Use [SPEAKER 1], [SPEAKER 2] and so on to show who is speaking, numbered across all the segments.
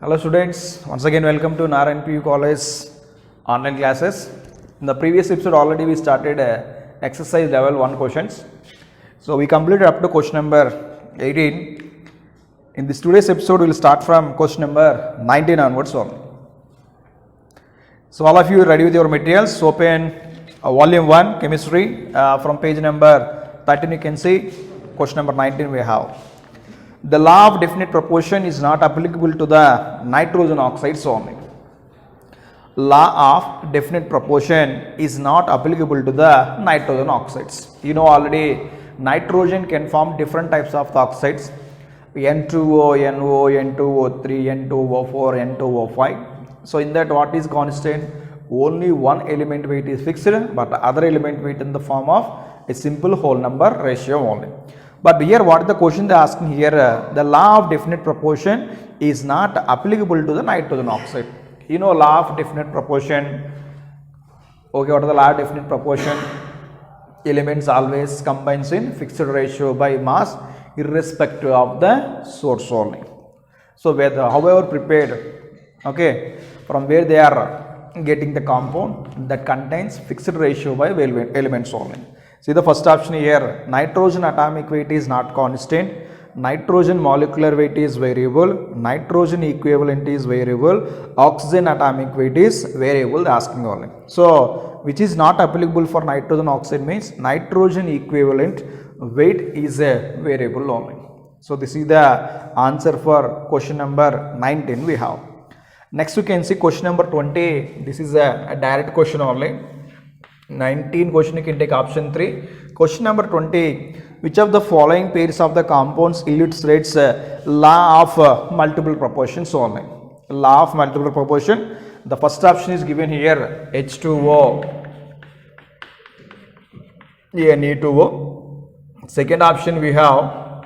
[SPEAKER 1] Hello students, once again welcome to NRNPU College online classes. In the previous episode already we started exercise level 1 questions. So we completed up to question number 18. In this today's episode we will start from question number 19 onwards only. So all of you ready with your materials, open volume 1 chemistry from page number 13 you can see question number 19 we have. The law of definite proportion is not applicable to the nitrogen oxides only. Law of definite proportion is not applicable to the nitrogen oxides. You know already nitrogen can form different types of oxides, N2O, NO, N2O3, N2O4, N2O5. So in that what is constant? Only one element weight is fixed, but the other element weight in the form of a simple whole number ratio only. But here what is the question they are asking here, the law of definite proportion is not applicable to the nitrogen oxide. You know law of definite proportion, okay, what is the law of definite proportion? Elements always combines in fixed ratio by mass irrespective of the source only. So whether however prepared, okay, from where they are getting the compound that contains fixed ratio by elements only. See the first option here, nitrogen atomic weight is not constant, nitrogen molecular weight is variable, nitrogen equivalent is variable, oxygen atomic weight is variable, they are asking only. So which is not applicable for nitrogen oxide means nitrogen equivalent weight is a variable only. So this is the answer for question number 19 we have. Next you can see question number 20, this is a direct question only. 19 question you can take option 3. Question number 20, which of the following pairs of the compounds illustrates law of multiple proportions only? Law of multiple proportion. The first option is given here, H2O, Na2O. Second option we have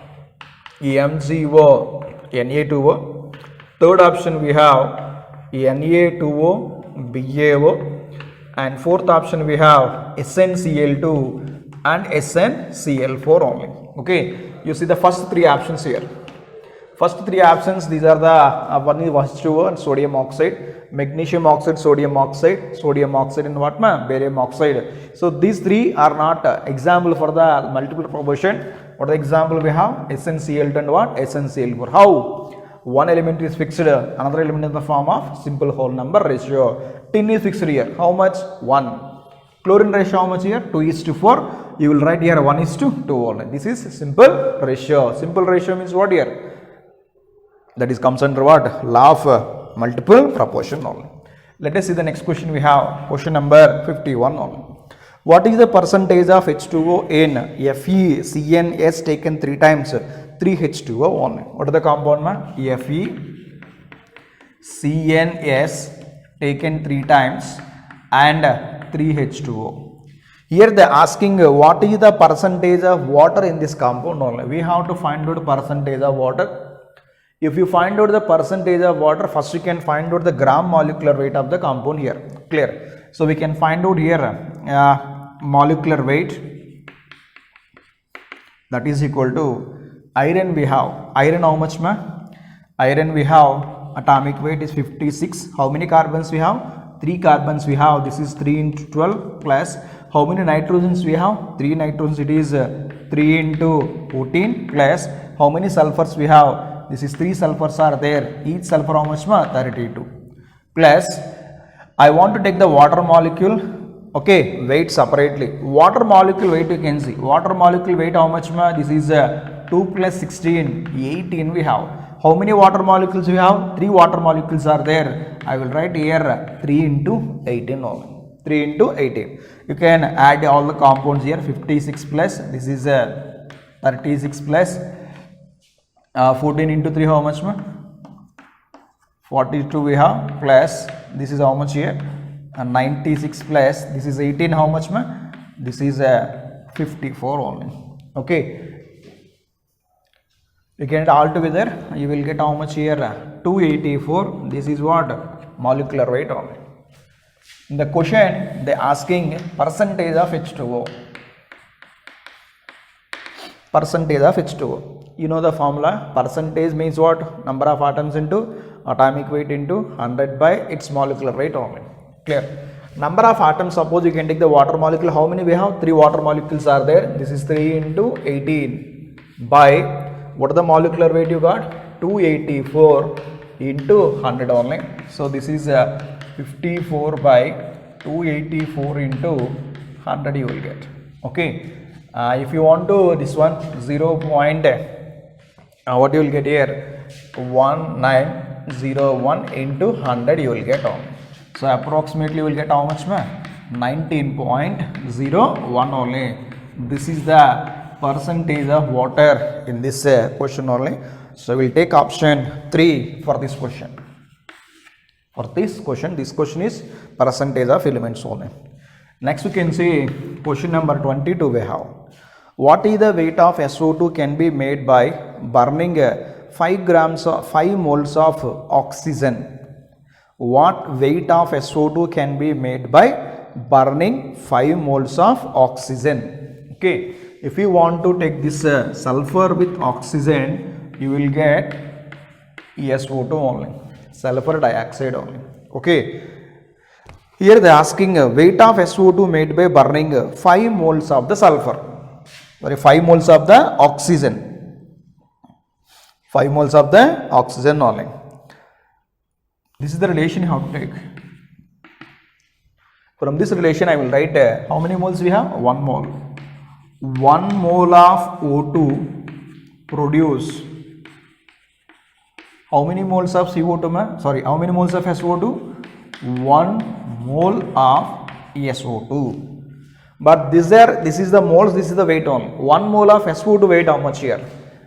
[SPEAKER 1] MgO, Na2O. Third option we have Na2O, BaO. And fourth option we have SnCl2 and SnCl4 only. Okay, you see the first three options here. First three options, these are the one is H2O and sodium oxide, magnesium oxide, sodium oxide and what ma? Barium oxide. So these three are not example for the multiple proportion. What the example we have? SnCl2 and what? SnCl4. How? One element is fixed, another element in the form of simple whole number ratio. Tin is fixed here. How much? 1. Chlorine ratio how much here? 2:4. You will write here 1:2 only. This is simple ratio. Simple ratio means what here? That is comes under what? Law of multiple proportion only. Let us see the next question we have. Question number 51 only. What is the percentage of H2O in FeCNS taken 3 times 3H2O only? What is the compound ma? FeCNS taken 3 times and 3H2O. Here they are asking what is the percentage of water in this compound only. We have to find out percentage of water. If you find out the percentage of water, first you can find out the gram molecular weight of the compound here. Clear? So we can find out here molecular weight, that is equal to iron we have. Iron how much ma? Iron we have atomic weight is 56. How many carbons we have? 3 carbons we have. This is 3 into 12 plus how many nitrogens we have? 3 nitrogens. It is 3 into 14 plus how many sulfurs we have? This is 3 sulfurs are there. Each sulfur how much ma? 32. Plus I want to take the water molecule. Okay, weight separately. Water molecule weight you can see. Water molecule weight how much ma? This is 2 plus 16, 18 we have. How many water molecules we have? 3 water molecules are there. I will write here 3 into 18 only. 3 into 18. You can add all the compounds here. 56 plus, this is 36 plus 14 into 3 how much ma? 42 we have plus this is how much here? 96 plus this is 18 how much ma? This is 54 only. Okay. You get it all together, you will get how much here? 284. This is what? Molecular weight only. In the question, they are asking percentage of H2O. Percentage of H2O. You know the formula, percentage means what? Number of atoms into atomic weight into 100 by its molecular weight only. Clear? Number of atoms, suppose you can take the water molecule, how many we have? 3 water molecules are there. This is 3 into 18 by, what is the molecular weight you got? 284 into 100 only. So this is 54 by 284 into 100 you will get. Okay. If you want to this one 0. What you will get here? 1901 into 100 you will get only. So approximately you will get how much, man? 19.01 only. This is the percentage of water in this question only. So we will take option 3 for this question. For this question is percentage of elements only. Next we can see question number 22 we have. What is the weight of SO2 can be made by burning 5 moles of oxygen? What weight of SO2 can be made by burning 5 moles of oxygen? Okay, if you want to take this sulfur with oxygen, you will get SO2 only, sulfur dioxide only. Okay, here they are asking weight of SO2 made by burning 5 moles of the sulfur, 5 moles of the oxygen, 5 moles of the oxygen only. This is the relation how to take. From this relation I will write how many moles we have? 1 mole. 1 mole of O2 produce how many moles of CO2, how many moles of SO2? 1 mole of SO2. But this is the moles, this is the weight only. 1 mole of SO2 weight how much here?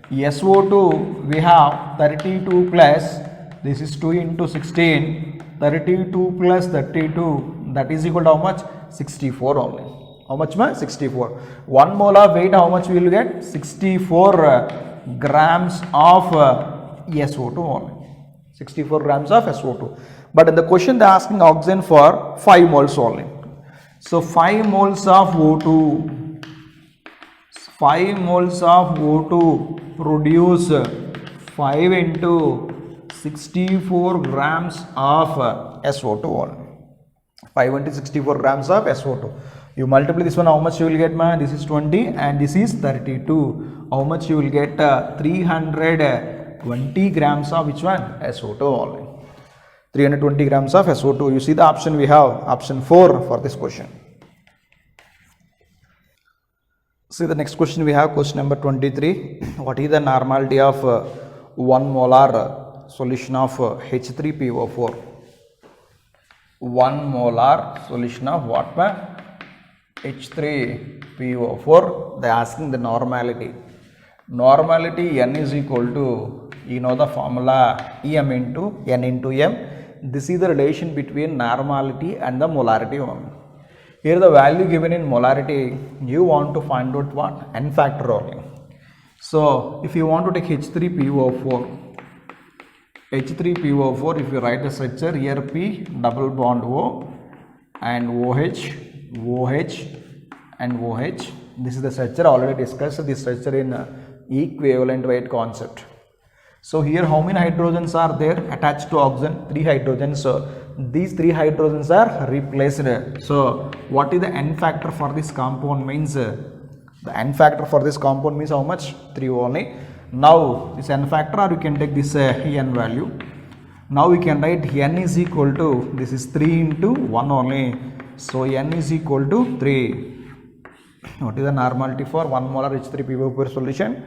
[SPEAKER 1] SO2 we have 32 plus, this is 2 into 16, 32 plus 32, that is equal to how much? 64 only. How much, man? 64. 1 mole of weight, how much we will get? 64 grams of SO2 only. 64 grams of SO2. But in the question they are asking oxygen for 5 moles only. So 5 moles of O2, 5 moles of O2 produce 5 into 64 grams of SO2 only. 5 into 64 grams of SO2. You multiply this one, how much you will get, man? This is 20 and this is 32. How much you will get? 320 grams of which one? SO2 only. 320 grams of SO2. You see the option we have, option 4 for this question. See the next question we have, question number 23. What is the normality of 1 molar solution of H3PO4? 1 molar solution of what, man? H3PO4. They are asking the normality. Normality N is equal to, you know the formula, EM into N into M. This is the relation between normality and the molarity only. Here the value given in molarity, you want to find out what? N factor only. So if you want to take H3PO4, H3PO4, if you write the structure here, P double bond O and OH, OH and OH. This is the structure already discussed, this structure in equivalent weight concept. So here how many hydrogens are there attached to oxygen? 3 hydrogens. So these 3 hydrogens are replaced. So what is the N factor for this compound means? The N factor for this compound means how much? 3 only. Now this N factor, or you can take this N value. Now we can write N is equal to, this is 3 into 1 only. So N is equal to 3. What is the normality for 1 molar H3PO4 solution?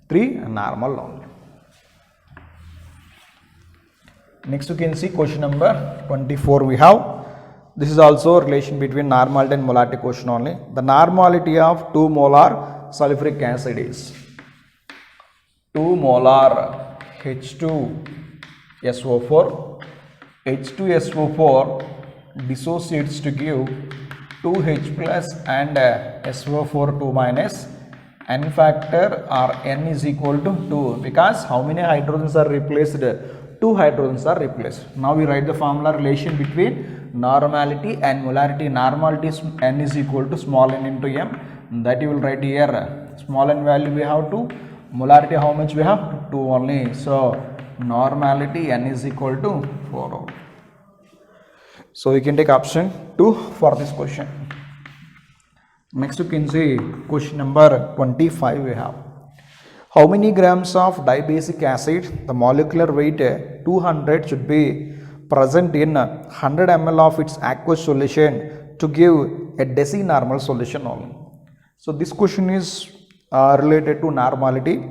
[SPEAKER 1] 3 normal only. Next you can see question number 24 we have. This is also relation between normality and molarity question only. The normality of 2 molar sulfuric acid is 2 molar H2SO4. H2SO4 dissociates to give 2H plus and SO4 2 minus. N factor or N is equal to 2 because how many hydrogens are replaced? 2 hydrogens are replaced. Now we write the formula relation between normality and molarity. Normality is N is equal to small n into M. That you will write here. Small n value we have 2. Molarity how much we have? 2 only. So Normality n is equal to 4 only. So you can take option 2 for this question. Next you can see question number 25 we have. How many grams of dibasic acid, the molecular weight 200 should be present in 100 ml of its aqueous solution to give a decinormal solution only. So this question is related to normality.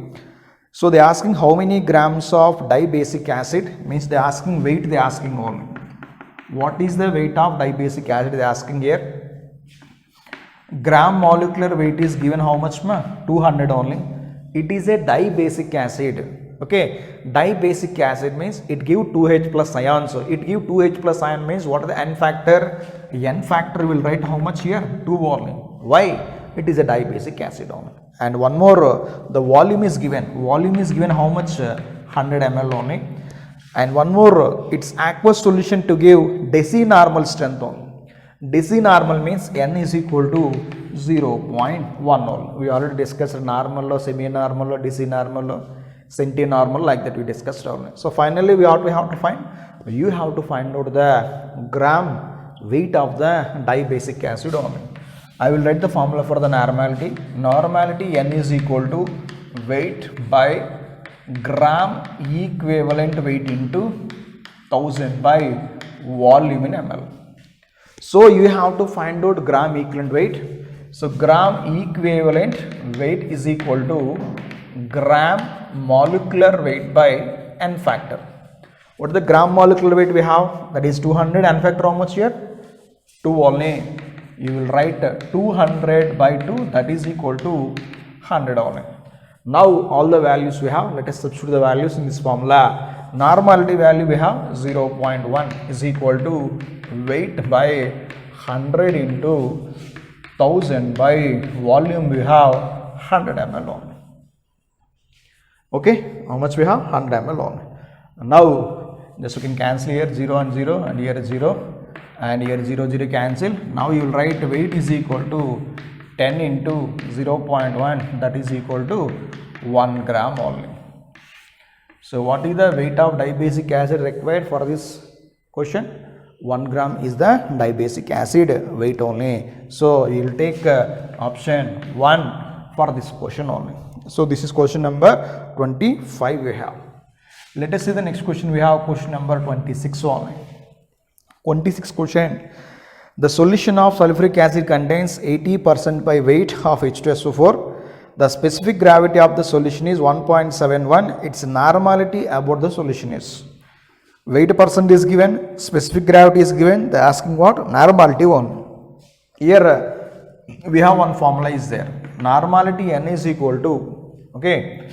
[SPEAKER 1] So they are asking how many grams of dibasic acid, means they are asking weight, they are asking only. What is the weight of dibasic acid they are asking here. Gram molecular weight is given how much ma? 200 only. It is a dibasic acid. Okay, dibasic acid means it give 2H plus ion. So it give 2H plus ion means what is the N factor? N factor will write how much here? 2 only. Why? It is a dibasic acid only. And one more, the volume is given. Volume is given how much? 100 ml only. And one more, its aqueous solution to give decinormal strength only. Decinormal means n is equal to 0.1 only. We already discussed normal, semi-normal, decinormal, centinormal, like that we discussed only. So finally we have to find, you have to find out the gram weight of the dibasic acid only. I will write the formula for the normality. Normality n is equal to weight by gram equivalent weight into 1000 by volume in ml. So you have to find out gram equivalent weight. So gram equivalent weight is equal to gram molecular weight by n factor. What is the gram molecular weight we have? That is 200. N factor how much here? 2 only. You will write 200 by 2, that is equal to 100 only. Now all the values we have, let us substitute the values in this formula. Normality value we have 0.1 is equal to weight by 100 into 1000 by volume we have 100 ml only. Okay, how much we have? 100 ml only. Now just you can cancel here 0 and 0 and here 0 and here 0 0 cancel. Now you will write weight is equal to 10 into 0.1, that is equal to 1 gram only. So what is the weight of dibasic acid required for this question? 1 gram is the dibasic acid weight only. So you will take option 1 for this question only. So this is question number 25 we have. Let us see the next question. We have question number 26 only. 26 question. The solution of sulfuric acid contains 80% by weight of H2SO4. The specific gravity of the solution is 1.71. Its normality about the solution is. Weight percent is given, specific gravity is given. They are asking what? Normality 1. Here we have one formula is there. Normality n is equal to, okay,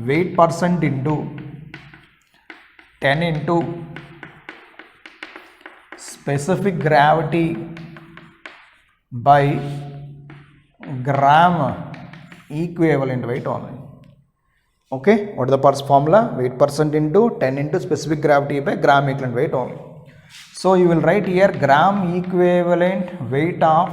[SPEAKER 1] weight percent into 10 into specific gravity by gram equivalent weight only. Okay, what is the formula? Weight percent into 10 into specific gravity by gram equivalent weight only. So you will write here gram equivalent weight of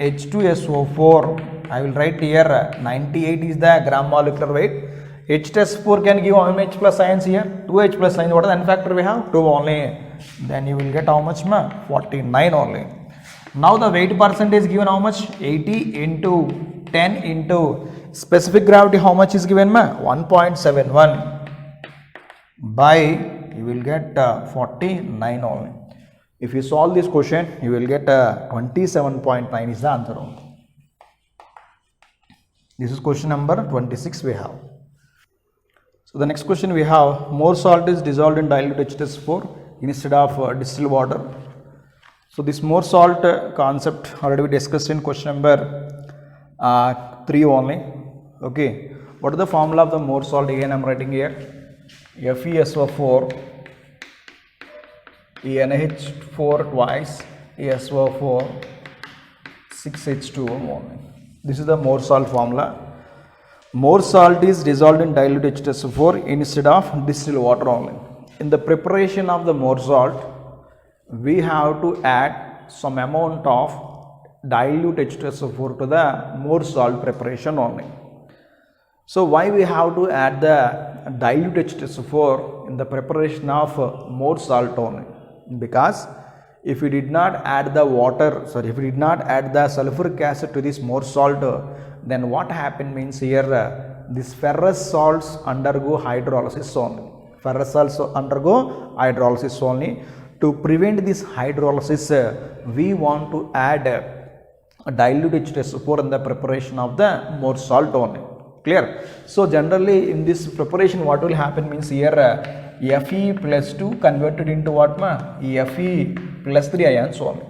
[SPEAKER 1] H2SO4. I will write here 98 is the gram molecular weight. H2SO4 can give how much plus ions here? 2H plus ions. What is the N factor we have? 2 only. Then you will get how much? 49 only. Now the weight percent is given how much? 80 into 10 into specific gravity how much is given? 1.71 by, you will get 49 only. If you solve this question, you will get 27.9 is the answer only. This is question number 26 we have. So the next question we have, more salt is dissolved in dilute H2SO4 instead of distilled water. So this more salt concept already we discussed in question number 3 only. Okay, what is the formula of the more salt? Again I am writing here FeSO4 NH4 twice SO4 6H2O only. This is the more salt formula. More salt is dissolved in dilute H2SO4 instead of distilled water only. In the preparation of the more salt, we have to add some amount of dilute H2SO4 to the more salt preparation only. So why we have to add the dilute H2SO4 in the preparation of more salt only, because if we did not add the water, sorry, if we did not add the sulfuric acid to this more salt, then what happened means here these ferrous salts undergo hydrolysis only. Ferrous salts undergo hydrolysis only. To prevent this hydrolysis, we want to add dilute H2SO4 in the preparation of the more salt only. Clear? So generally in this preparation, what will happen means here Fe plus 2 converted into what ma? Fe plus 3 ions only.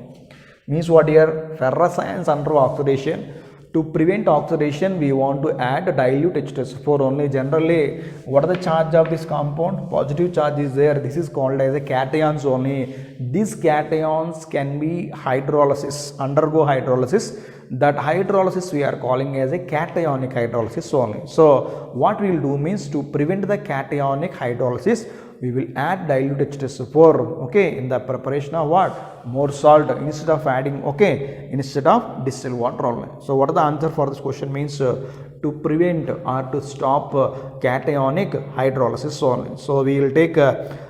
[SPEAKER 1] Means what here? Ferrous ions undergo oxidation. To prevent oxidation, we want to add dilute H2SO4 only. Generally, what is the charge of this compound? Positive charge is there. This is called as a cations only. These cations can be hydrolysis, undergo hydrolysis. That hydrolysis we are calling as a cationic hydrolysis only. So, what we will do means to prevent the cationic hydrolysis, we will add dilute H2SO4, okay, in the preparation of what? More salt instead of adding, okay, instead of distilled water only. So, what is the answer for this question means to prevent or to stop cationic hydrolysis only. So, we will take,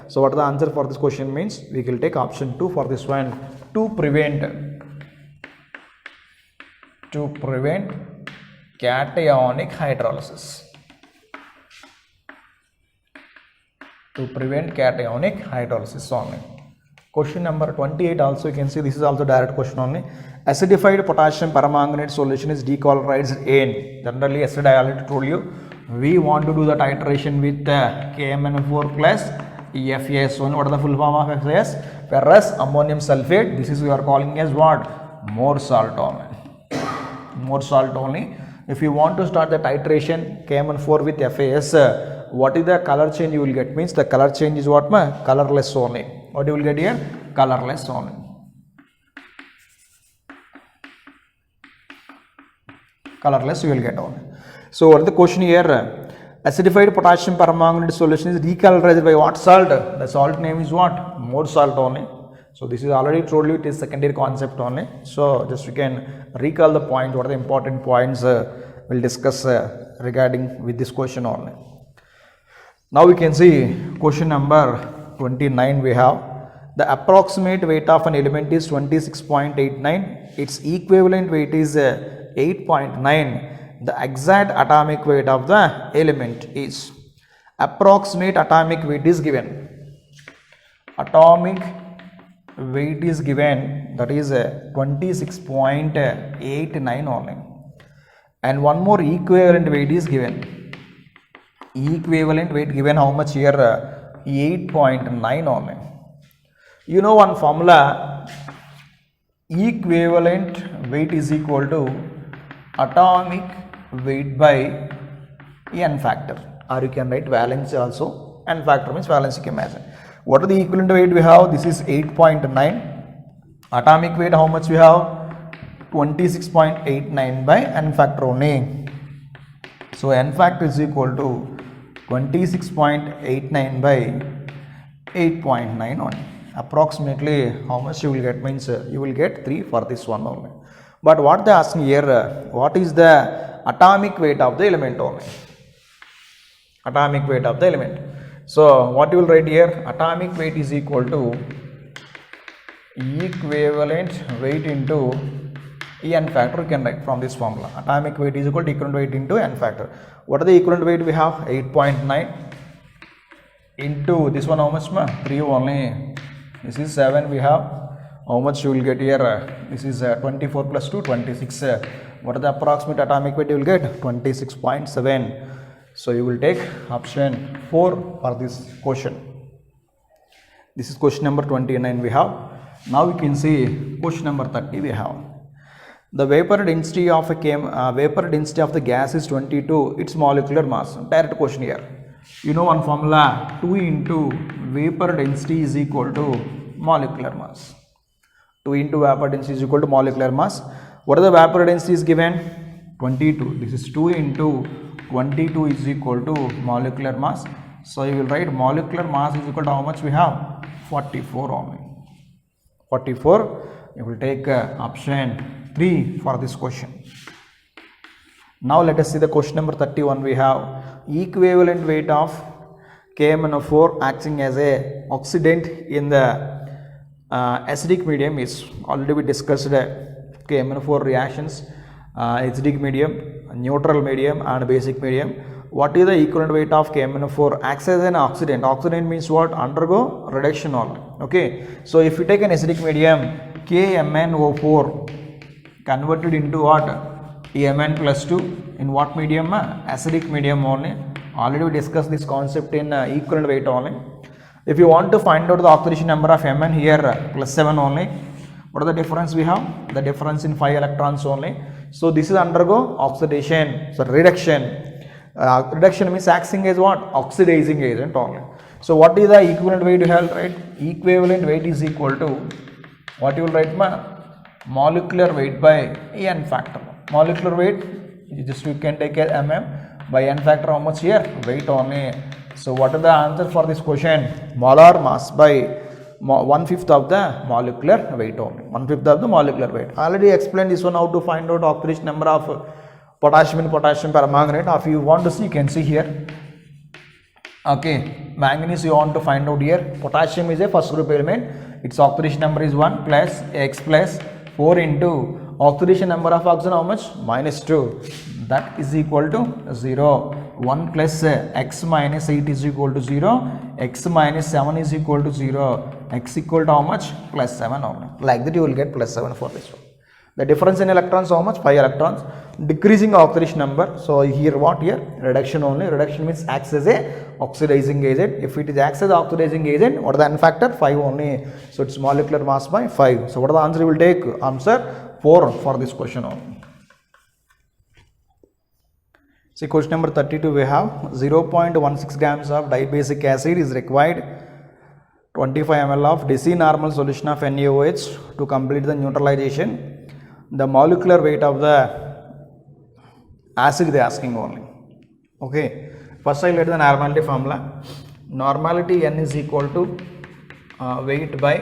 [SPEAKER 1] so what is the answer for this question means we will take option 2 for this one, to prevent cationic hydrolysis. To prevent cationic hydrolysis only. Question number 28 also you can see, this is also direct question only. Acidified potassium permanganate solution is decolorized in. Generally yesterday I already told you, we want to do the titration with KMnO4 plus FAS. What is the full form of FAS? Ferrous ammonium sulfate. This is we are calling as what? More salt only. More salt only. If you want to start the titration KMnO4 with FAS, what is the color change you will get? Means the color change is what? Colorless only. What you will get here? Colorless only. Colorless you will get only. So what is the question here? Acidified potassium permanganate solution is decolorized by what salt? The salt name is what? More salt only. So this is already told you, it is secondary concept only. So just you can recall the point, what are the important points we'll discuss regarding with this question only. Now we can see question number 29 we have. The approximate weight of an element is 26.89. Its equivalent weight is 8.9. The exact atomic weight of the element is. Approximate atomic weight is given. Atomic weight is given, that is 26.89 only. And one more equivalent weight is given. Equivalent weight given how much here? 8.9 only. You know one formula, equivalent weight is equal to atomic weight by n factor, or you can write valence also. N factor means valence, you can imagine. What are the equivalent weight we have? This is 8.9. Atomic weight how much we have? 26.89 by n factor only. So n factor is equal to 26.89 by 8.9 only. Approximately how much you will get means you will get 3 for this one only. But what they are asking here, what is the atomic weight of the element only? Atomic weight of the element. So what you will write here? Atomic weight is equal to equivalent weight into n factor. You can write from this formula. Atomic weight is equal to equivalent weight into n factor. What are the equivalent weight we have? 8.9 into this one how much? 3 only. This is 7 we have. How much you will get here? This is 24 plus 2, 26. What is the approximate atomic weight you will get? 26.7. So you will take option 4 for this question. This is question number 29 we have. Now we can see question number 30 we have. The vapor density of a vapor density of the gas is 22. Its molecular mass. Direct question here. You know one formula, 2 into vapor density is equal to molecular mass. 2 into vapor density is equal to molecular mass. What are the vapor density is given? 22. This is 2 into 22 is equal to molecular mass. So you will write molecular mass is equal to how much we have? 44 only. 44. You will take option 3 for this question. Now let us see the question number 31. We have equivalent weight of KMnO4 acting as a oxidant in the acidic medium is already we discussed KMnO4 reactions, acidic medium, neutral medium and basic medium. What is the equivalent weight of KMnO4 acts as an oxidant? Oxidant means what? Undergo reduction only. Okay, so if you take an acidic medium, KMnO4 converted into what? Mn plus 2 in what medium? Acidic medium only. Already we discussed this concept in equivalent weight only. If you want to find out the oxidation number of Mn, here plus 7 only. What is the difference we have? The difference in 5 electrons only. So this is undergo oxidation, so reduction. Reduction means acting as what? Oxidizing agent only. So what is the equivalent weight you have, right? Equivalent weight is equal to, what you will write, molecular weight by n factor. Molecular weight, you can take a mm by n factor. How much here? Weight only. So what is the answer for this question? Molar mass by 1/5 of the molecular weight only. 1/5 of the molecular weight. Already explained this one, how to find out oxidation number of potassium in potassium permanganate. If you want to see, you can see here. Okay, manganese you want to find out here. Potassium is a first group element. Its oxidation number is 1 plus x plus 4 into oxidation number of oxygen, how much? -2. That is equal to 0. 1 plus x minus 8 is equal to 0. X minus 7 is equal to 0. X equal to how much? Plus 7 only. Like that you will get plus 7 for this one. The difference in electrons, how much? 5 electrons. Decreasing oxidation number. So here what? Here reduction only. Reduction means acts as a oxidizing agent. If it is acts as oxidizing agent, what is the n factor? 5 only. So its molecular mass by 5. So what is the answer you will take? Answer 4 for this question only. See, question number 32 we have 0.16 grams of dibasic acid is required, 25 ml of decinormal solution of NaOH to complete the neutralization. The molecular weight of the acid they are asking only. Okay, first I let the normality formula. Normality N is equal to weight by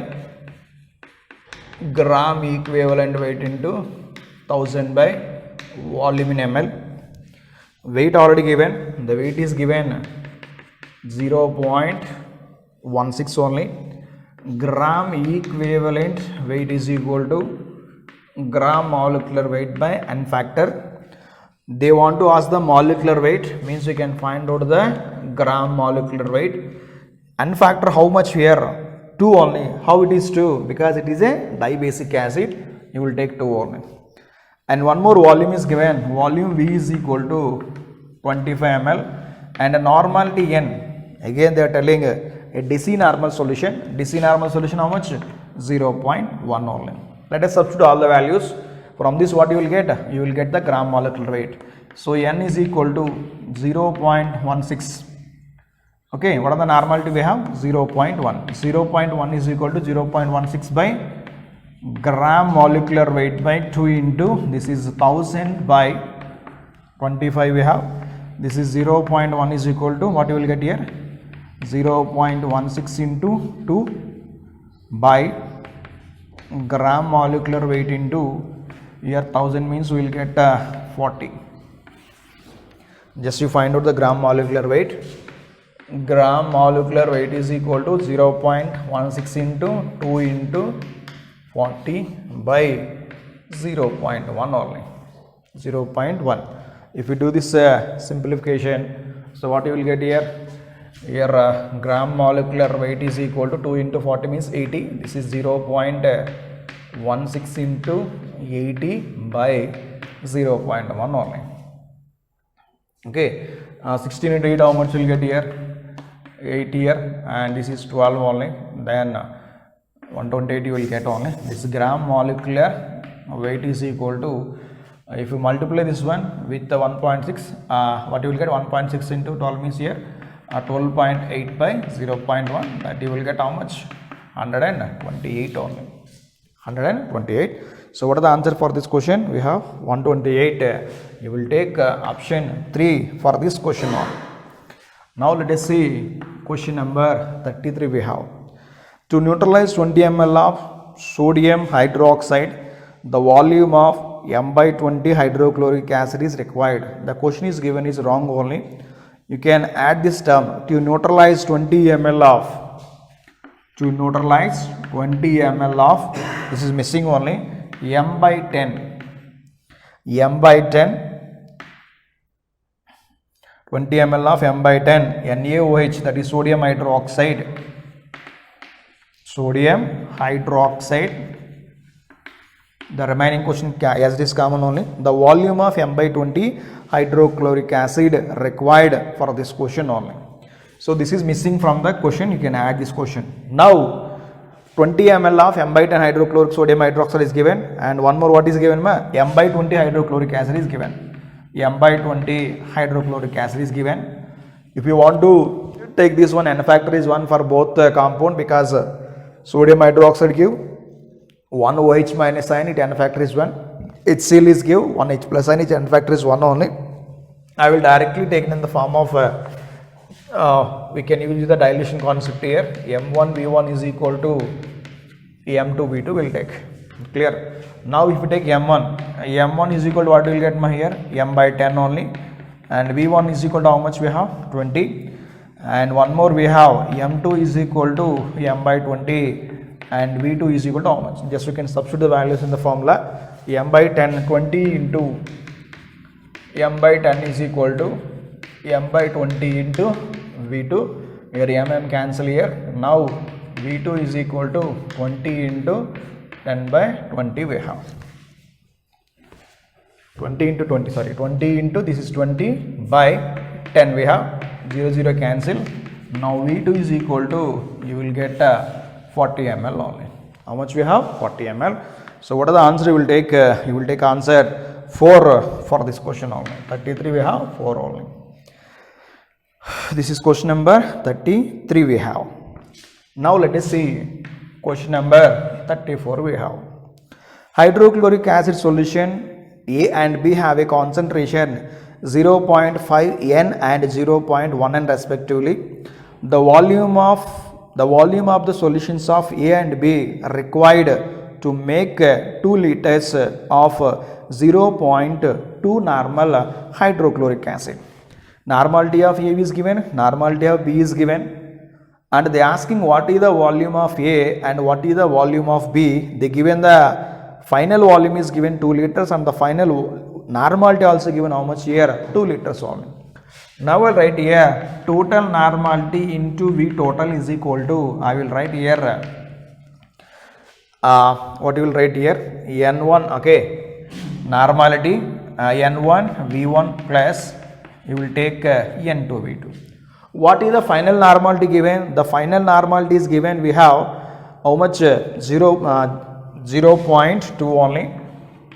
[SPEAKER 1] gram equivalent weight into 1000 by volume in ml. Weight already given. The weight is given 0.16 only. Gram equivalent weight is equal to gram molecular weight by n factor. They want to ask the molecular weight, means we can find out the gram molecular weight. N factor how much here? 2 only. How it is 2? Because it is a dibasic acid, you will take 2 only. And one more volume is given. Volume V is equal to 25 ml and a normality N. Again they are telling a decinormal solution. Decinormal solution how much? 0.1 only. Let us substitute all the values. From this what you will get? You will get the gram molecular weight. So N is equal to 0.16. Okay, what are the normality we have? 0.1. 0.1 is equal to 0.16 by gram molecular weight by 2 into this is 1000 by 25 we have. This is 0.1 is equal to what you will get here? 0.16 into 2 by gram molecular weight into here 1000 means we will get 40. Just you find out the gram molecular weight. Gram molecular weight is equal to 0.16 into 2 into 40 by 0.1 only. 0.1. If you do this simplification, so what you will get here? Here gram molecular weight is equal to 2 into 40 means 80. This is 0.16 into 80 by 0.1 only. Okay, 16 into 8 how much you will get here? 8 here, and this is 12 only. Then 128 you will get only. This gram molecular weight is equal to, if you multiply this one with the 1.6, what you will get? 1.6 into 12 means here 12.8 by 0.1, that you will get how much? 128 only. 128. So what is the answer for this question? We have 128. You will take option 3 for this question one. Now let us see question number 33 we have. To neutralize 20 ml of sodium hydroxide, the volume of m by 20 hydrochloric acid is required. The question is given is wrong only. you can add this term to neutralize 20 ml of, to neutralize 20 ml of, this is missing only, m by 10, m by 10, 20 ml of m by 10 NaOH, that is sodium hydroxide, sodium hydroxide. The remaining question as it is common only, the volume of m by 20 hydrochloric acid required for this question only. So this is missing from the question, you can add this question. Now 20 ml of m by 10 hydrochloric sodium hydroxide is given, and one more what is given, m by 20 hydrochloric acid is given. M by 20 hydrochloric acid is given. If you want to take this one, n factor is 1 for both compound, because sodium hydroxide give 1 OH minus ion, it n factor is 1. HCl is give 1 H plus ion, it n factor is 1 only. I will directly take it in the form of, we can use the dilution concept here. M1 V1 is equal to M2 V2 will take. Clear? Now if you take M1 is equal to what we will get here? M by 10 only. And V1 is equal to how much we have? 20. And one more we have M2 is equal to M by 20. And V2 is equal to how much? Just you can substitute the values in the formula. M by 10, 20 into M by 10 is equal to M by 20 into V2. Here M cancel here. Now V2 is equal to 20 into 10 by 20 we have. 20 into 20, sorry, 20 into, this is 20 by 10 we have. 0, 0 cancel. Now V2 is equal to, you will get 40 ml only. How much we have? 40 ml. So what are the answer you will take? You will take answer 4 for this question only. 33 we have, 4 only. This is question number 33 we have. Now let us see question number 34 we have. Hydrochloric acid solution A and B have a concentration 0.5 N and 0.1 N respectively. The volume of the solutions of A and B required to make 2 liters of 0.2 normal hydrochloric acid. Normality of A is given, normality of B is given, and they are asking what is the volume of A and what is the volume of B. They given the final volume is given 2 liters and the final normality also given how much here? 2 liters only. Now I will write here total normality into V total is equal to, I will write here, what you will write here? N1, okay, normality, N1 V1 plus, you will take N2 V2. What is the final normality given? The final normality is given, we have how much? 0.2 only,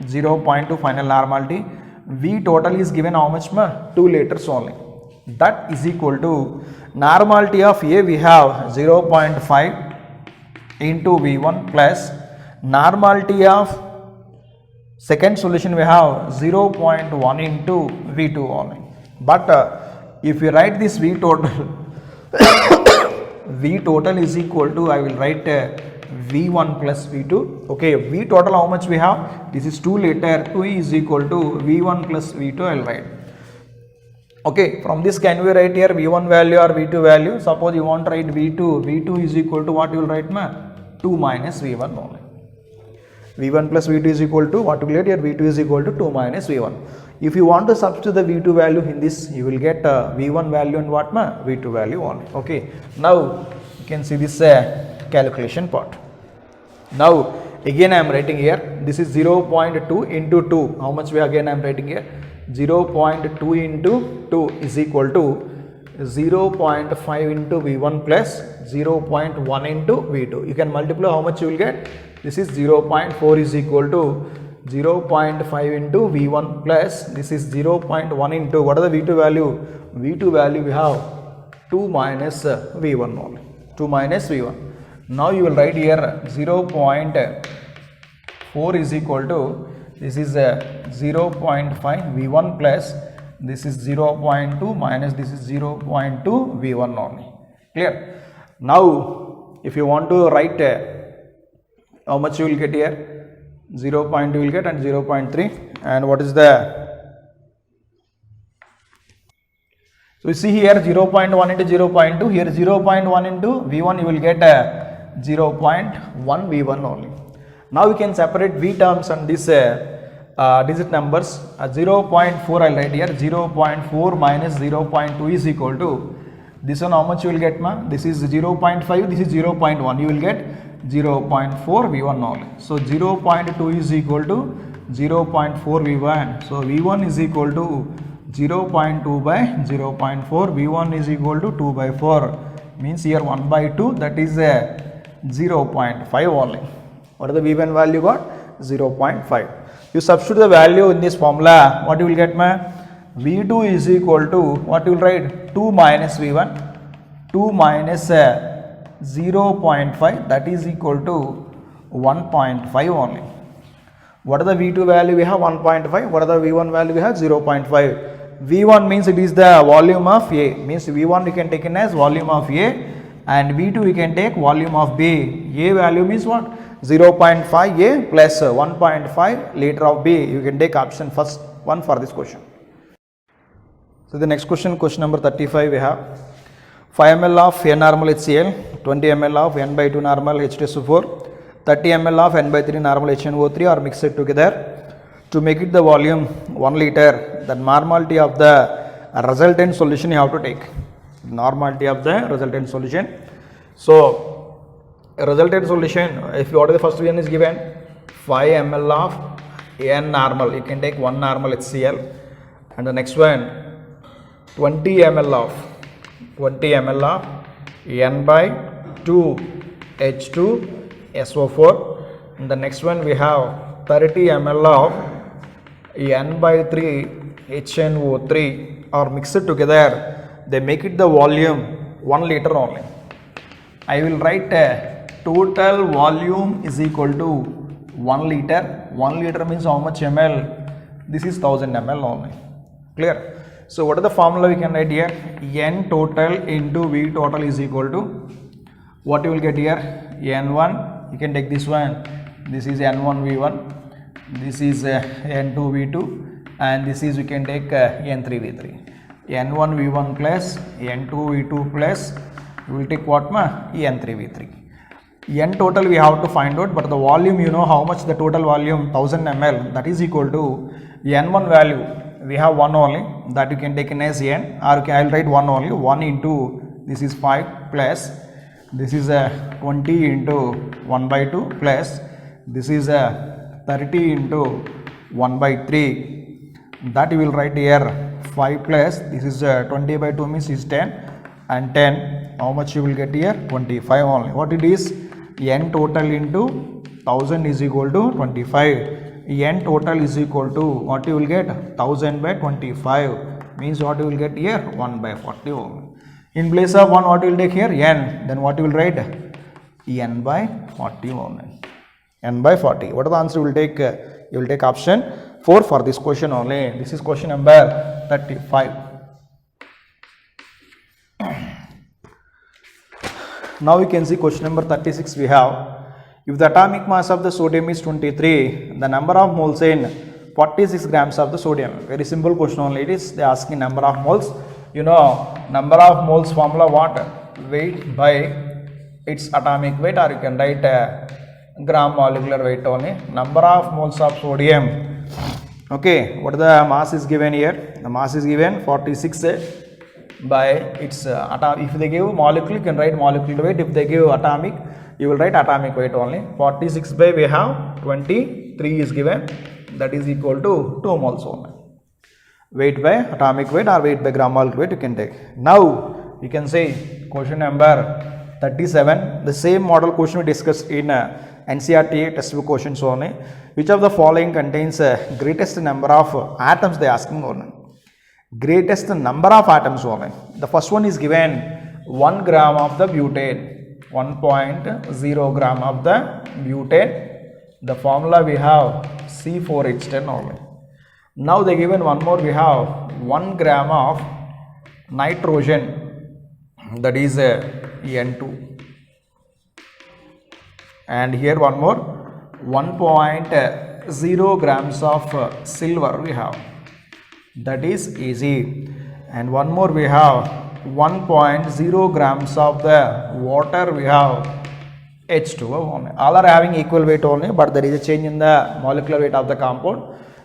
[SPEAKER 1] 0.2 final normality. V total is given how much? 2 liters only. That is equal to normality of A we have 0.5 into V1 plus normality of second solution we have 0.1 into V2 only. But if you write this V total, V total is equal to, I will write V1 plus V2. Okay, V total how much we have? This is 2 liter, 2 is equal to V1 plus V2 I will write. Okay, from this can we write here V1 value or V2 value? Suppose you want to write V2, V2 is equal to what you will write? 2 minus V1 only. V1 plus V2 is equal to what you will get here? V2 is equal to 2 minus V1. If you want to substitute the V2 value in this, you will get V1 value and what? V2 value only. Okay, now you can see this calculation part. Now again I am writing here, this is 0.2 into 2. How much we again I am writing here? 0.2 into 2 is equal to 0.5 into V1 plus 0.1 into V2. You can multiply, how much you will get? This is 0.4 is equal to 0.5 into V1 plus this is 0.1 into what are the V2 value? V2 value we have 2 minus V1 only. 2 minus V1. Now you will write here 0.4 is equal to, this is 0.5 V1 plus this is 0.2 minus this is 0.2 V1 only. Clear? Now if you want to write how much you will get here? 0.2 you will get and 0.3, and what is the So you see here 0.1 into 0.2, here 0.1 into V1 you will get 0.1 V1 only. Now we can separate V terms and this digit numbers. 0.4 I'll write here, 0.4 minus 0.2 is equal to, this one how much you will get ma? This is 0.5, this is 0.1, you will get 0.4 V1 only. So 0.2 is equal to 0.4 V1. So V1 is equal to 0.2 by 0.4, V1 is equal to 2 by 4, means here 1 by 2, that is 0.5 only. What is the V1 value got? 0.5. You substitute the value in this formula, what you will get ma? V2 is equal to, what you will write? 2 minus V1, 2 minus 0.5, that is equal to 1.5 only. What are the V2 value? We have 1.5. What are the V1 value? We have 0.5. V1 means it is the volume of A, means V1 we can take in as volume of A, and V2 we can take volume of B. A value means what? 0.5 A plus 1.5 liter of B. You can take option first one for this question. So the next question, question number 35, we have 5 ml of N normal HCl, 20 ml of N by 2 normal H2SO4, 30 ml of N by 3 normal HNO3 are mixed together. To make it the volume 1 liter, the normality of the resultant solution you have to take. Normality of the resultant solution. So, resultant solution, if you order the first one is given 5 ml of N normal, you can take 1 normal HCl, and the next one 20 ml of N by 2 H2SO4, and the next one we have 30 ml of N by 3 HNO3 are mixed together. They make it the volume 1 liter only. I will write total volume is equal to 1 liter. 1 liter means how much ml? This is 1000 ml only. Clear? So what is the formula we can write here? N total into V total is equal to, what you will get here? N1, you can take this one. This is N1 V1. This is N2 V2, and this is we can take N3 V3. N1 V1 plus N2 V2 plus, we will take what ma? N3 V3. N total we have to find out, but the volume, you know how much the total volume 1000 ml, that is equal to N1 value. We have 1 only, that you can take in as N, or I will write 1 only. 1 into this is 5 plus this is 20 into 1 by 2 plus this is 30 into 1 by 3, that you will write here 5 plus this is 20 by 2 means is 10, and 10, how much you will get here? 25 only. What it is? N total into 1000 is equal to 25. N total is equal to, what you will get? 1000 by 25, means what you will get here? 1 by 40 only. In place of 1, what you will take here? N, then what you will write? N by 40 only. N by 40. What is the answer you will take? You will take option 4 for this question only. This is question number 35. Now we can see question number 36 we have. If the atomic mass of the sodium is 23, the number of moles in 46 grams of the sodium. Very simple question only it is. They are asking number of moles. You know, number of moles formula what? Weight by its atomic weight, or you can write gram molecular weight only. Number of moles of sodium. Okay, what the mass is given here? The mass is given 46 by its if they give molecule, you can write molecular weight. If they give atomic, you will write atomic weight only. 46 by we have 23 is given, that is equal to 2 moles only. Weight by atomic weight or weight by gram molecular weight you can take. Now you can say question number 37, the same model question we discussed in NCERT textbook questions only. Which of the following contains greatest number of atoms? They are asking only. Greatest number of atoms only. The first one is given 1 gram of the butane, 1.0 gram of the butane. The formula we have C4H10 only. Now they given one more, we have 1 gram of nitrogen, that is N2, and here one more 1.0 grams of silver we have, that is Ag. and one more we have 1.0 grams of the water we have H2O only. All are having equal weight only, but there is a change in the molecular weight of the compound.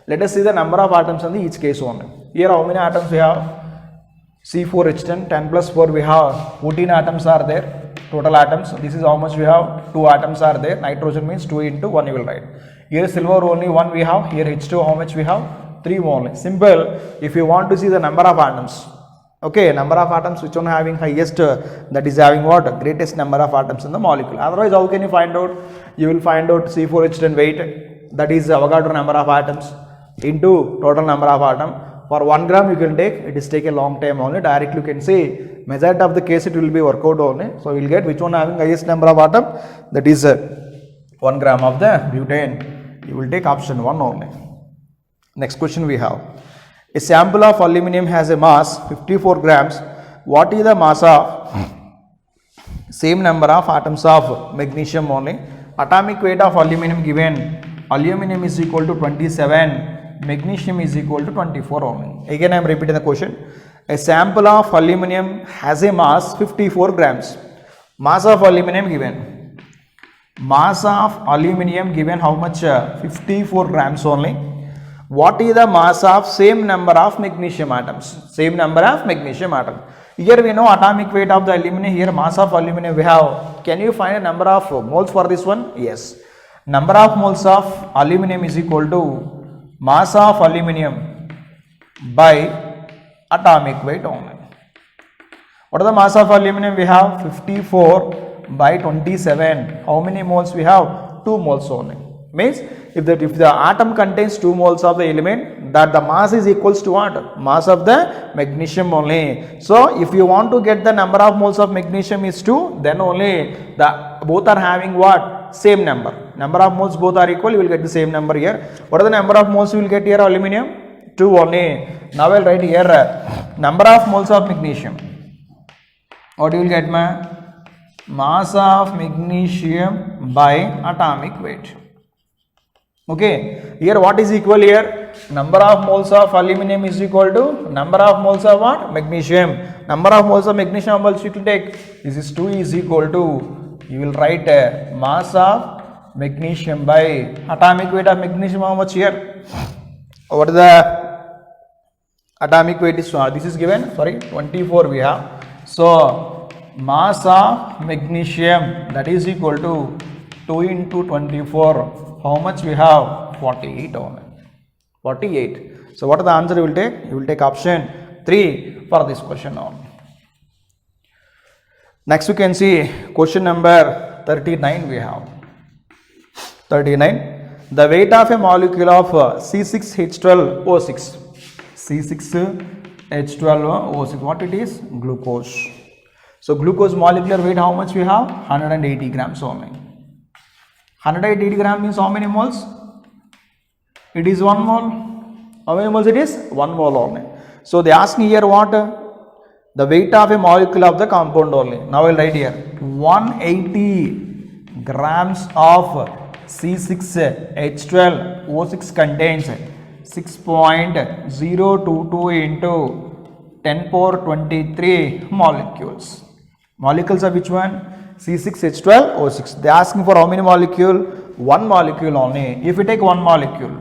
[SPEAKER 1] Let us see the number of atoms in each case only. Here how many atoms we have? C4H10, 10 plus 4 we have 14 atoms are there, total atoms. This is how much we have, 2 atoms are there. Nitrogen means 2 into 1 you will write. Here silver only 1 we have, here H2 how much we have, 3 only. Simple. If you want to see the number of atoms, okay, number of atoms which one having highest, that is having what, greatest number of atoms in the molecule. Otherwise how can you find out? You will find out C4H10 weight, that is Avogadro number of atoms into total number of atom. For 1 gram you can take, it is take a long time only. Directly you can say majority of the case it will be work out only. So we will get which one having highest number of atom, that is 1 gram of the butane. You will take option 1 only. Next question we have. A sample of aluminum has a mass 54 grams. What is the mass of same number of atoms of magnesium only? Atomic weight of aluminum given. Aluminum is equal to 27. Magnesium is equal to 24 only. Again I am repeating the question. A sample of aluminum has a mass 54 grams. Mass of aluminum given. Mass of aluminum given how much? 54 grams only. What is the mass of same number of magnesium atoms? Same number of magnesium atoms. Here we know atomic weight of the aluminum. Here mass of aluminum we have. Can you find a number of moles for this one? Yes. Number of moles of aluminum is equal to mass of aluminum by atomic weight only. What is the mass of aluminum? We have 54 by 27. How many moles we have? 2 moles only. Means if the atom contains 2 moles of the element, that the mass is equals to what? Mass of the magnesium only. So if you want to get the number of moles of magnesium is 2, then only the both are having what? Same number. Number of moles both are equal, you will get the same number here. What are the number of moles you will get here? Aluminum 2 only. Now I will write here number of moles of magnesium. What you will get, ma? Mass of magnesium by atomic weight. Okay, here what is equal here? Number of moles of aluminum is equal to number of moles of what? Magnesium. Number of moles of magnesium moles you will take. This is 2 is equal to, you will write mass of magnesium by atomic weight of magnesium how much here? What is the atomic weight is? This is given, sorry, 24 we have. So mass of magnesium, that is equal to 2 into 24. How much we have? 48 only. 48. So what is the answer you will take? You will take option 3 for this question only. Next we can see question number 39 we have. 39. The weight of a molecule of C6H12O6. C6H12O6. What it is? Glucose. So glucose molecular weight how much we have? 180 grams only. 180 grams means how many moles? It is 1 mole. How many moles it is? 1 mole only. So they ask me here what? The weight of a molecule of the compound only. Now I will write here 180 grams of C6H12O6 contains 6.022 into 10 power 23 molecules. Molecules of which one? C6H12O6. They are asking for how many molecule? 1 molecule only. If we take 1 molecule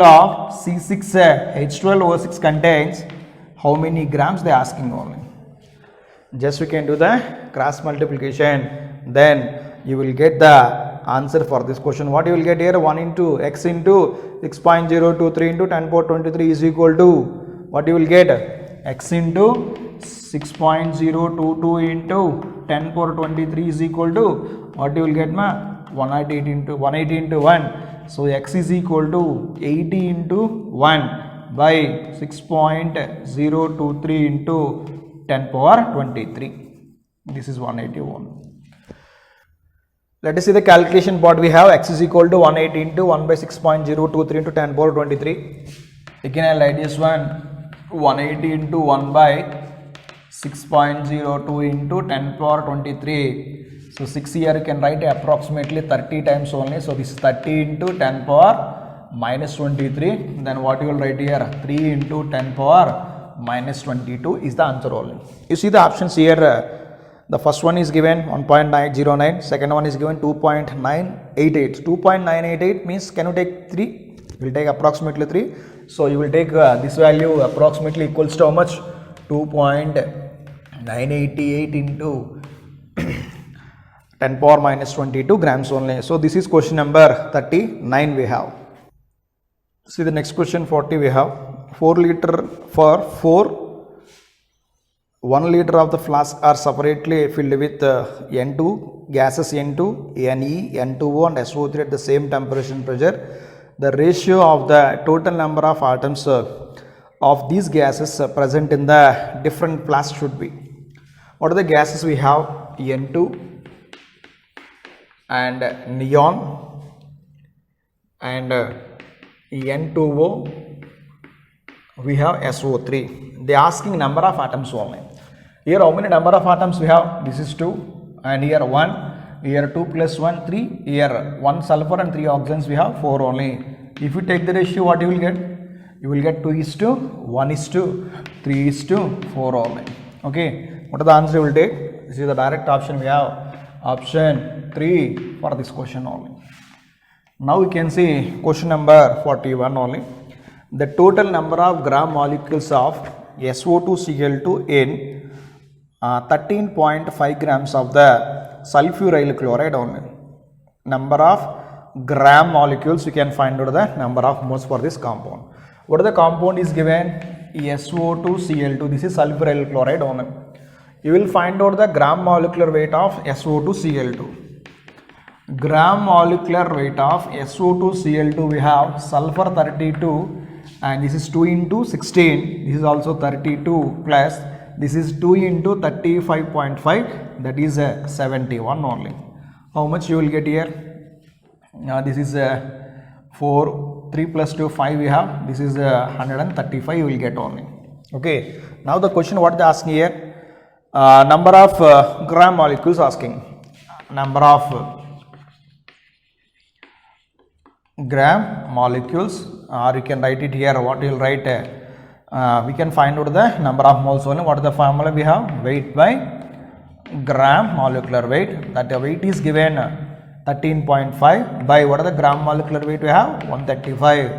[SPEAKER 1] of C6H12O6 contains how many grams? They are asking only. Just we can do the cross multiplication, then you will get the answer for this question. What you will get here? 1 into x into 6.023 into 10 power 23 is equal to what you will get? X into 6.022 into 10 power 23 is equal to what you will get, ma? 180 into 1. So x is equal to 80 into 1 by 6.023 into 10 power 23. This is 181. Let us see the calculation part we have. X is equal to 180 into 1 by 6.023 into 10 power 23. Again I will write this one. 180 into 1 by 6.02 into 10 power 23. So 6 here you can write approximately 30 times only. So this is 30 into 10 power minus 23. Then what you will write here? 3 into 10 power minus 22 is the answer only. You see the options here. The first one is given 1.909. Second one is given 2.988. 2.988 means can you take 3? You will take approximately 3. So you will take this value approximately equals to how much? 2.988 into 10 power minus 22 grams only. So this is question number 39 we have. See the next question 40 we have. 4 liter for 1 liter of the flask are separately filled with N2 gases N2, Ne, N2O and SO3 at the same temperature and pressure. The ratio of the total number of atoms of these gases present in the different flasks should be. What are the gases we have? N2 and neon and N2O, we have SO3. They are asking number of atoms only. Here how many number of atoms we have? This is 2 and here 1. Here 2 plus 1, 3. Here 1 sulfur and 3 oxygens we have 4 only. If you take the ratio, what you will get? You will get 2:1:3:4 only. Okay. What are the answer you will take? This is the direct option we have. Option 3 for this question only. Now we can see question number 41 only. The total number of gram molecules of SO2Cl2 in 13.5 grams of the sulfuryl chloride only. Number of gram molecules, you can find out the number of moles for this compound. What are the compound is given? SO2Cl2. This is sulfuryl chloride only. You will find out the gram molecular weight of SO2Cl2. Gram molecular weight of SO2Cl2 we have sulfur 32 and this is 2 into 16. This is also 32 plus this is 2 into 35.5, that is 71 only. How much you will get here? This is 4, 3 plus 2, 5 we have. This is 135 you will get only. Okay. Now the question what they asking here? Number of gram molecules asking. Number of gram molecules, or you can write it here. What you will write? We can find out the number of moles only. What is the formula we have? Weight by gram molecular weight. That the weight is given 13.5 by what are the gram molecular weight we have? 135.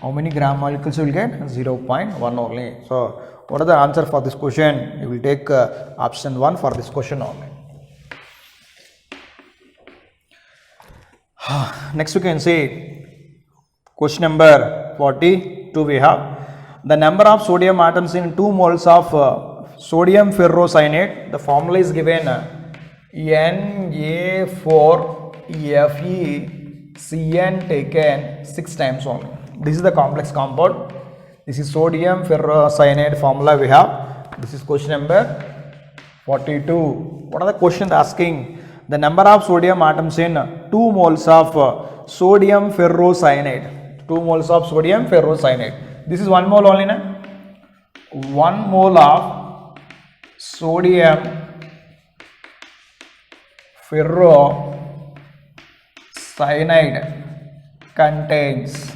[SPEAKER 1] How many gram molecules you will get? 0.1 only. So what are the answer for this question? You will take option 1 for this question only. Next we can see question number 42 we have. The number of sodium atoms in 2 moles of sodium ferrocyanate, the formula is given Na4FeCN taken 6 times only. This is the complex compound. This is sodium ferrocyanate formula we have. This is question number 42. What are the questions asking? The number of sodium atoms in 2 moles of sodium ferrocyanate. 2 moles of sodium ferrocyanate. This is 1 mole only, na? 1 mole of sodium ferrocyanide contains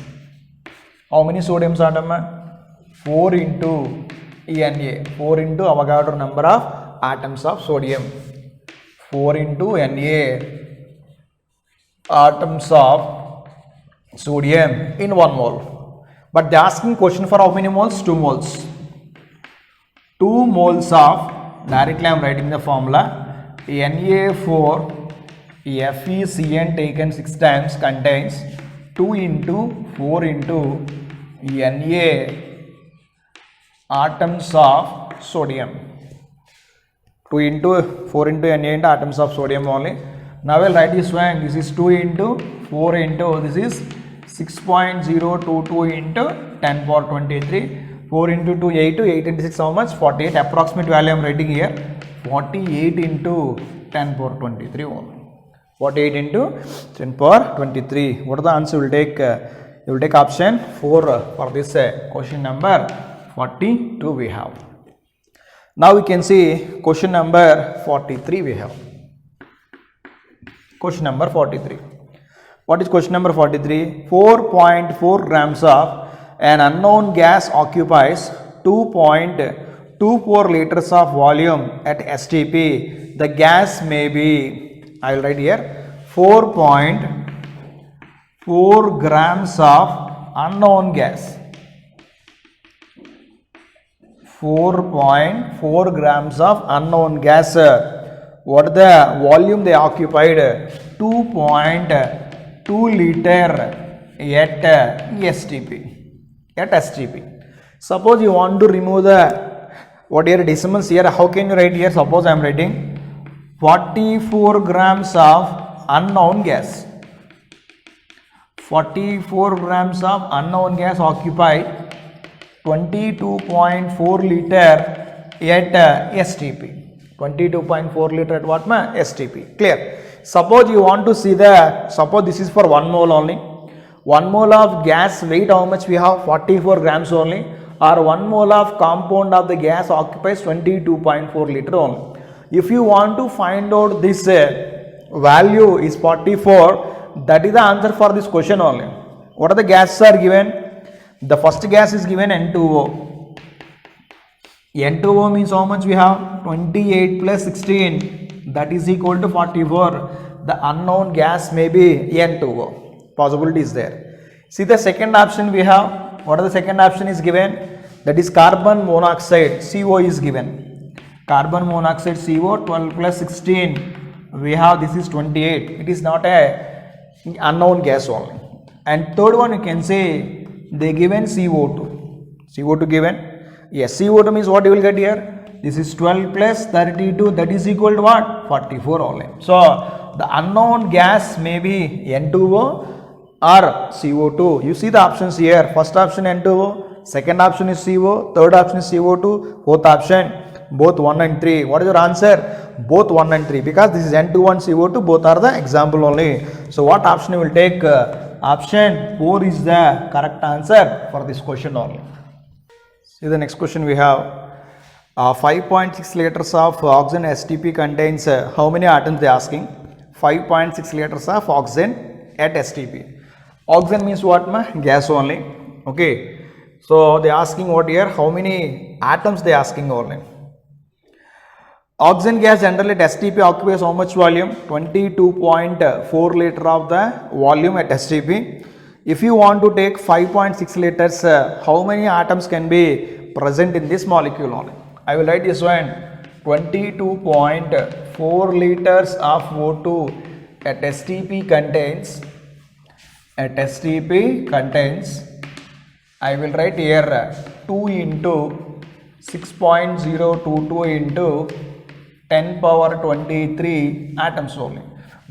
[SPEAKER 1] how many sodium atoms? 4 into Na. 4 into Avogadro number of atoms of sodium. 4 into Na atoms of sodium in 1 mole. But they are asking question for how many moles? 2 moles. 2 moles of, directly I am writing the formula, Na4FeCN taken 6 times contains 2 into 4 into Na atoms of sodium. 2 into 4 into Na into atoms of sodium only. Now I will write this one. This is 2 into 4 into, this is 6.022 into 10 power 23. 4 into 2, 8. 8 into 6 how much? 48. Approximate value I am writing here. 48 into 10 power 23 only. 48 into 10 power 23. What are the answer you will take? You will take option 4 for this question number 42 we have. Now we can see question number 43 we have. Question number 43. What is question number 43? 4.4 grams of an unknown gas occupies 2.24 liters of volume at STP. The gas may be, I will write here, 4.4 grams of unknown gas. 4.4 grams of unknown gas. What the volume they occupied? 2.2 liter at STP. At STP. Suppose you want to remove the what here decimals here. How can you write here? Suppose I am writing 44 grams of unknown gas. 44 grams of unknown gas occupy 22.4 liter at STP. 22.4 liter at what ma? STP. Clear. Suppose you want to see the, suppose this is for 1 mole only. 1 mole of gas weight, how much we have? 44 grams only. Or 1 mole of compound of the gas occupies 22.4 liter only. If you want to find out this value is 44, that is the answer for this question only. What are the gases are given? The first gas is given N2O. N2O means how much we have? 28 plus 16, that is equal to 44. The unknown gas may be N2O. Possibility is there. See the second option we have. What are the second option is given? That is carbon monoxide, CO is given. Carbon monoxide CO 12 plus 16. We have this is 28. It is not a unknown gas only. And third one you can say they given CO2. CO2 given. Yes, CO2 means what you will get here? This is 12 plus 32, that is equal to what? 44 only. So the unknown gas may be N2O or CO2. You see the options here. First option N2O, second option is CO, third option is CO2, fourth option both 1 and 3. What is your answer? Both 1 and 3, because this is N2O and CO2, both are the example only. So what option you will take? Option 4 is the correct answer for this question only. See the next question we have. 5.6 liters of oxygen STP contains how many atoms they are asking? 5.6 liters of oxygen at STP. Oxygen means what ma? Gas only. Okay. So they are asking what here? How many atoms they are asking only. Oxygen gas generally at STP occupies how much volume? 22.4 liter of the volume at STP. If you want to take 5.6 liters, how many atoms can be present in this molecule only? I will write this one. 22.4 liters of O2 at STP contains, I will write here 2 into 6.022 into 10 power 23 atoms only.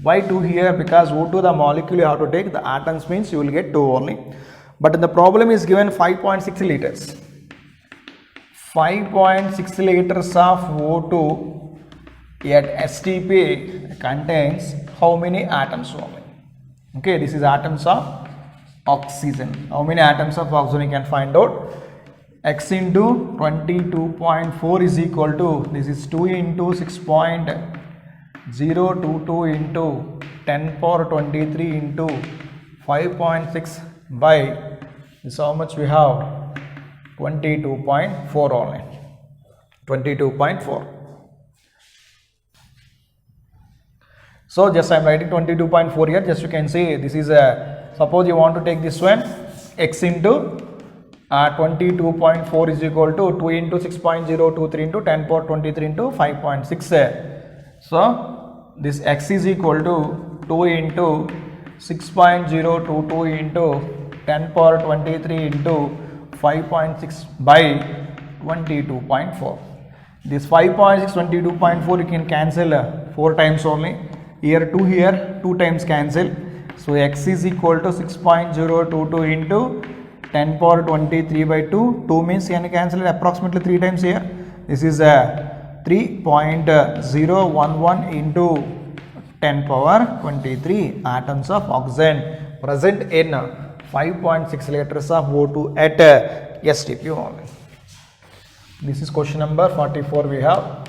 [SPEAKER 1] Why 2 here? Because O2 the molecule you have to take, the atoms means you will get 2 only. But in the problem is given 5.6 liters. 5.6 liters of O2 at STP contains how many atoms only? Okay, this is atoms of oxygen. How many atoms of oxygen you can find out? X into 22.4 is equal to, this is 2 into 6.022 into 10 power 23 into 5.6 by, this how much we have? 22.4 only. 22.4. So just I am writing 22.4 here. Just you can see this is a, suppose you want to take this one, X into 22.4 is equal to 2 into 6.023 into 10 power 23 into 5.6. So this X is equal to 2 into 6.022 into 10 power 23 into 5.6 by 22.4. This 5.6 22.4 you can cancel 4 times only. Here 2 times cancel. So X is equal to 6.022 into 10 power 23 by 2. 2 means can cancel it approximately 3 times here. This is 3.011 into 10 power 23 atoms of oxygen present in 5.6 liters of O2 at STP only. This is question number 44 we have.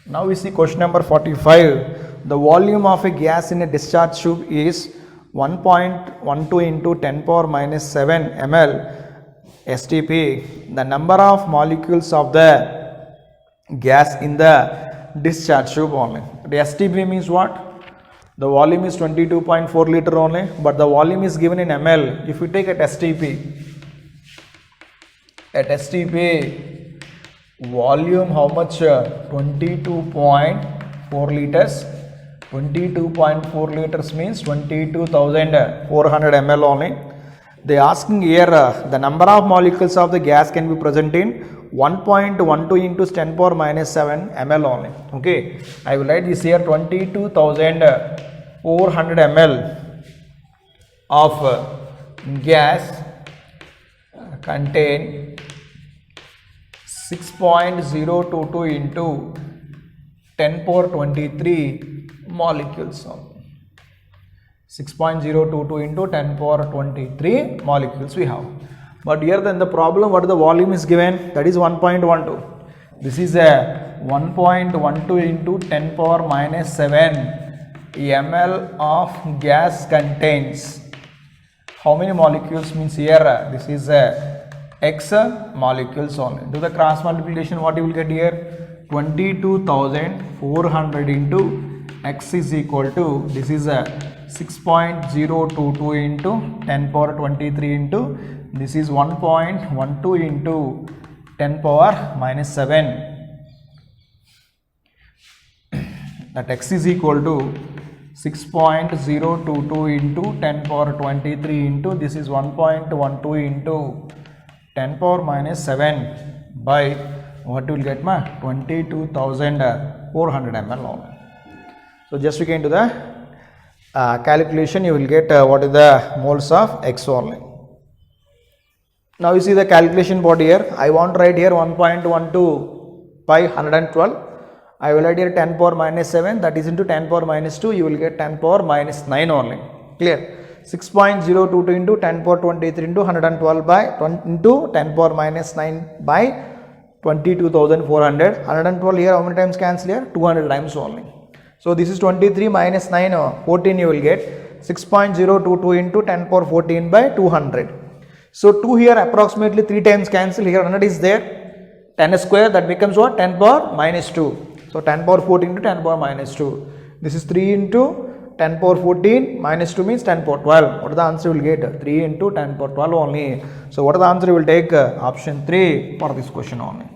[SPEAKER 1] Now we see question number 45. The volume of a gas in a discharge tube is 1.12 into 10 power minus 7 ml STP, the number of molecules of the gas in the discharge tube only. The STP means what? The volume is 22.4 liter only, but the volume is given in ml. If you take at STP, volume how much? 22.4 liters. 22.4 liters means 22,400 ml only. They asking here the number of molecules of the gas can be present in 1.12 into 10 power minus 7 ml only. Okay, I will write this here 22,400 ml of gas contain 6.022 into 10 power 23 molecules. 6.022 into 10 power 23 molecules we have. But here then the problem, what the volume is given, that is 1.12. This is a 1.12 into 10 power minus 7 ml of gas contains how many molecules? Means here this is a X molecules only. Do the cross multiplication, what you will get here? 22,400 into X is equal to, this is a 6.022 into 10 power 23 into, this is 1.12 into 10 power minus 7. That X is equal to 6.022 into 10 power 23 into, this is 1.12 into 10 power minus 7 by, what you will get ma? 22,400 ml only. So just we can do the calculation, you will get what is the moles of X only. Now you see the calculation body here. I want to write here 1.12 by 112. I will write here 10 power minus 7, that is into 10 power minus 2, you will get 10 power minus 9 only. Clear? 6.022 into 10 power 23 into 112 by into 10 power minus 9 by 22,400. 112 here, how many times cancel here? 200 times only. So this is 23 minus 9, 14 you will get. 6.022 into 10 power 14 by 200. So 2 here approximately 3 times cancel, here 100 is there. 10 square, that becomes what? 10 power minus 2. So 10 power 14 into 10 power minus 2. This is 3 into 10 power 14 minus 2 means 10 power 12. What is the answer you will get? 3 into 10 power 12 only. So what is the answer you will take? Option 3 for this question only.